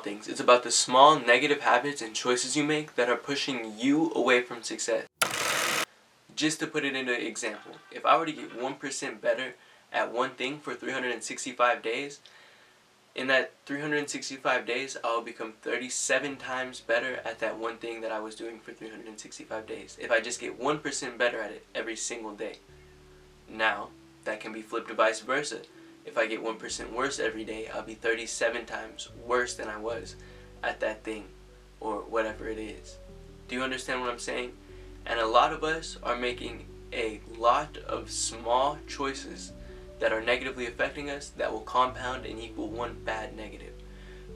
things. It's about the small negative habits and choices you make that are pushing you away from success. Just to put it into example, if I were to get 1% better at one thing for 365 days, in that 365 days, I'll become 37 times better at that one thing that I was doing for 365 days. If I just get 1% better at it every single day. Now, that can be flipped vice versa. If I get 1% worse every day, I'll be 37 times worse than I was at that thing, or whatever it is. Do you understand what I'm saying? And a lot of us are making a lot of small choices that are negatively affecting us that will compound and equal one bad negative.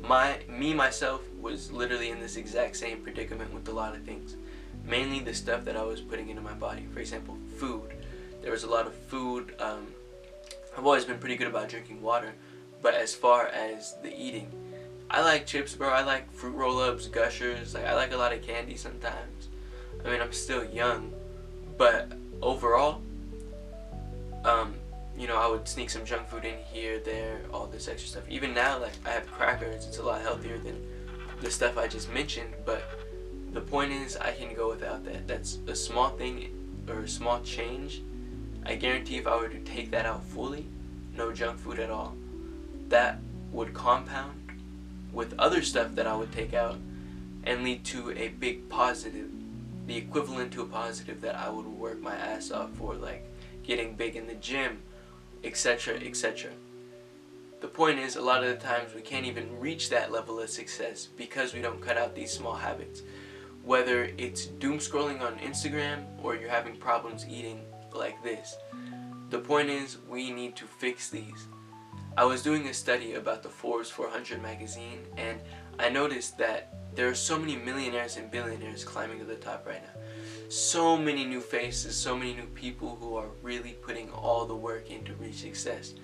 Myself was literally in this exact same predicament with a lot of things. Mainly the stuff that I was putting into my body. For example, food. There was a lot of food. I've always been pretty good about drinking water, but as far as the eating, I like chips, bro. I like fruit roll-ups, Gushers. Like, I like a lot of candy sometimes. I mean, I'm still young, but overall, you know, I would sneak some junk food in here, there, all this extra stuff. Even now, like, I have crackers. It's a lot healthier than the stuff I just mentioned, but the point is, I can go without that. That's a small thing, or a small change. I guarantee if I were to take that out fully, no junk food at all, that would compound with other stuff that I would take out and lead to a big positive, the equivalent to a positive that I would work my ass off for, like getting big in the gym, etc., etc. The point is, a lot of the times we can't even reach that level of success because we don't cut out these small habits. Whether it's doom scrolling on Instagram or you're having problems eating like this. The point is, we need to fix these. I was doing a study about the Forbes 400 magazine, and I noticed that there are so many millionaires and billionaires climbing to the top right now. So many new faces, so many new people who are really putting all the work in to reach success.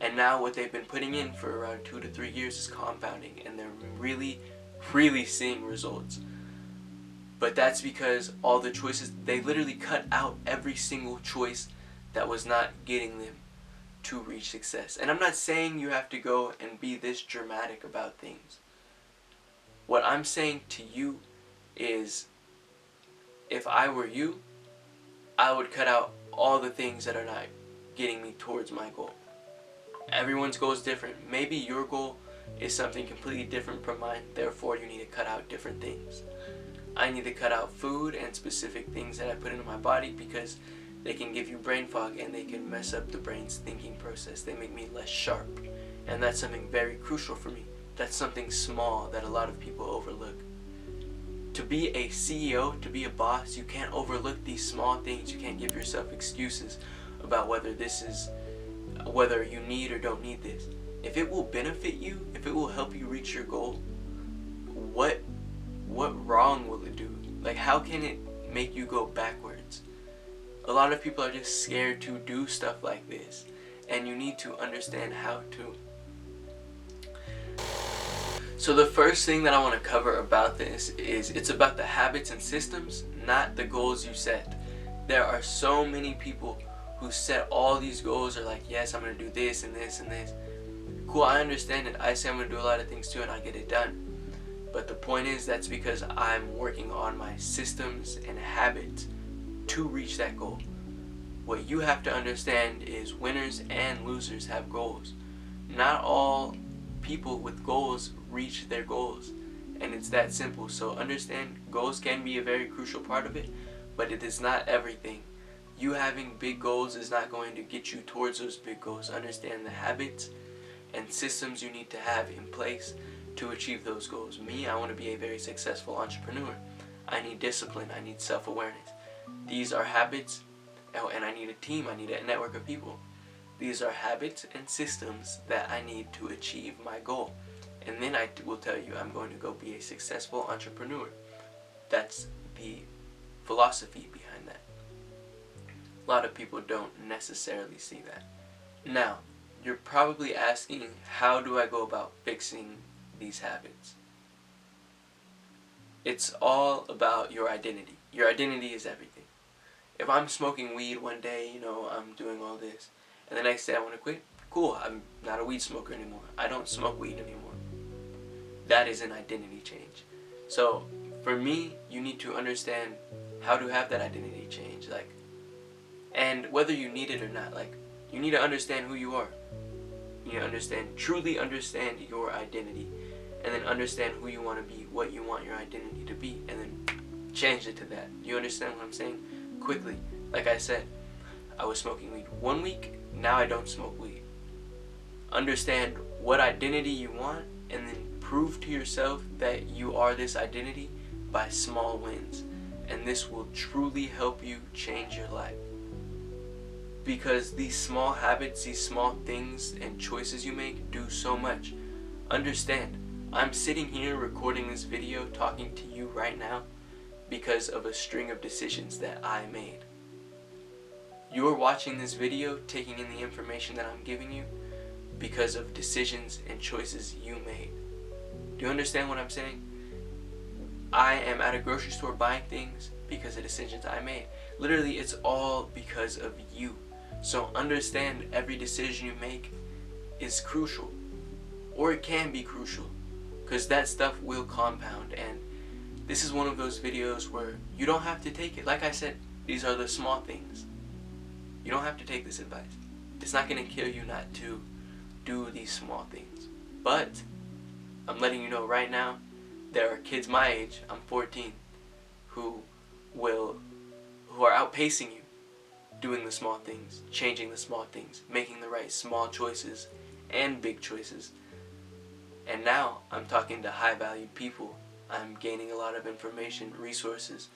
And now what they've been putting in for around 2 to 3 years is compounding, and they're really, really seeing results. But that's because all the choices, they literally cut out every single choice that was not getting them to reach success. And I'm not saying you have to go and be this dramatic about things. What I'm saying to you is, if I were you, I would cut out all the things that are not getting me towards my goal. Everyone's goal is different. Maybe your goal is something completely different from mine, therefore you need to cut out different things. I need to cut out food and specific things that I put into my body because they can give you brain fog and they can mess up the brain's thinking process. They make me less sharp. And that's something very crucial for me. That's something small that a lot of people overlook. To be a CEO, to be a boss, you can't overlook these small things. You can't give yourself excuses about whether you need or don't need this. If it will benefit you, if it will help you reach your goal, what wrong will it do? Like, how can it make you go backwards? A lot of people are just scared to do stuff like this, and you need to understand how to. So the first thing that I want to cover about this is, it's about the habits and systems, not the goals you set. There are so many people who set all these goals, are like, yes, I'm going to do this and this and this. Cool, I understand it. I say I'm going to do a lot of things too, and I get it done. But the point is, that's because I'm working on my systems and habits to reach that goal. What you have to understand is, winners and losers have goals. Not all people with goals reach their goals, and it's that simple. So understand, goals can be a very crucial part of it, but it is not everything. You having big goals is not going to get you towards those big goals. Understand the habits and systems you need to have in place to achieve those goals. Me, I want to be a very successful entrepreneur. I need discipline. I need self-awareness. These are habits, and I need a team. I need a network of people. These are habits and systems that I need to achieve my goal. And then I will tell you, I'm going to go be a successful entrepreneur. That's the philosophy behind that. A lot of people don't necessarily see that. Now, you're probably asking, how do I go about fixing these habits? It's all about your identity. Your identity is everything. If I'm smoking weed one day, you know, I'm doing all this, and the next day I want to quit, cool, I'm not a weed smoker anymore. I don't smoke weed anymore. that is an identity change. So for me, you need to understand how to have that identity change, like, and whether you need it or not, like, you need to understand who you are. You need to understand, truly understand your identity, and then understand who you want to be, what you want your identity to be, and then change it to that. You understand what I'm saying? Quickly. Like I said, I was smoking weed 1 week, now I don't smoke weed. Understand what identity you want, and then prove to yourself that you are this identity by small wins. And this will truly help you change your life. Because these small habits, these small things and choices you make do so much. Understand, I'm sitting here recording this video, talking to you right now, because of a string of decisions that I made. You're watching this video, taking in the information that I'm giving you, because of decisions and choices you made. Do you understand what I'm saying? I am at a grocery store buying things because of decisions I made. Literally, it's all because of you. So understand, every decision you make is crucial, or it can be crucial, because that stuff will compound. And this is one of those videos where you don't have to take it. Like I said, these are the small things. You don't have to take this advice. It's not going to kill you not to do these small things. But I'm letting you know right now, there are kids my age, I'm 14, who are outpacing you, doing the small things, changing the small things, making the right small choices and big choices. And now I'm talking to high valued people. I'm gaining a lot of information, resources.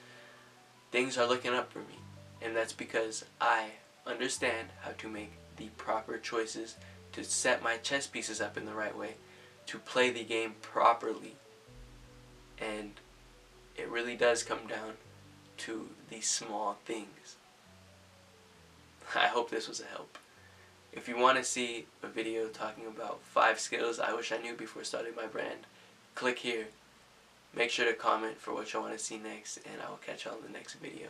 Things are looking up for me. And that's because I understand how to make the proper choices, to set my chess pieces up in the right way, to play the game properly. And it really does come down to these small things. I hope this was a help. If you want to see a video talking about 5 skills I wish I knew before starting my brand, click here. Make sure to comment for what you want to see next, and I will catch you on the next video.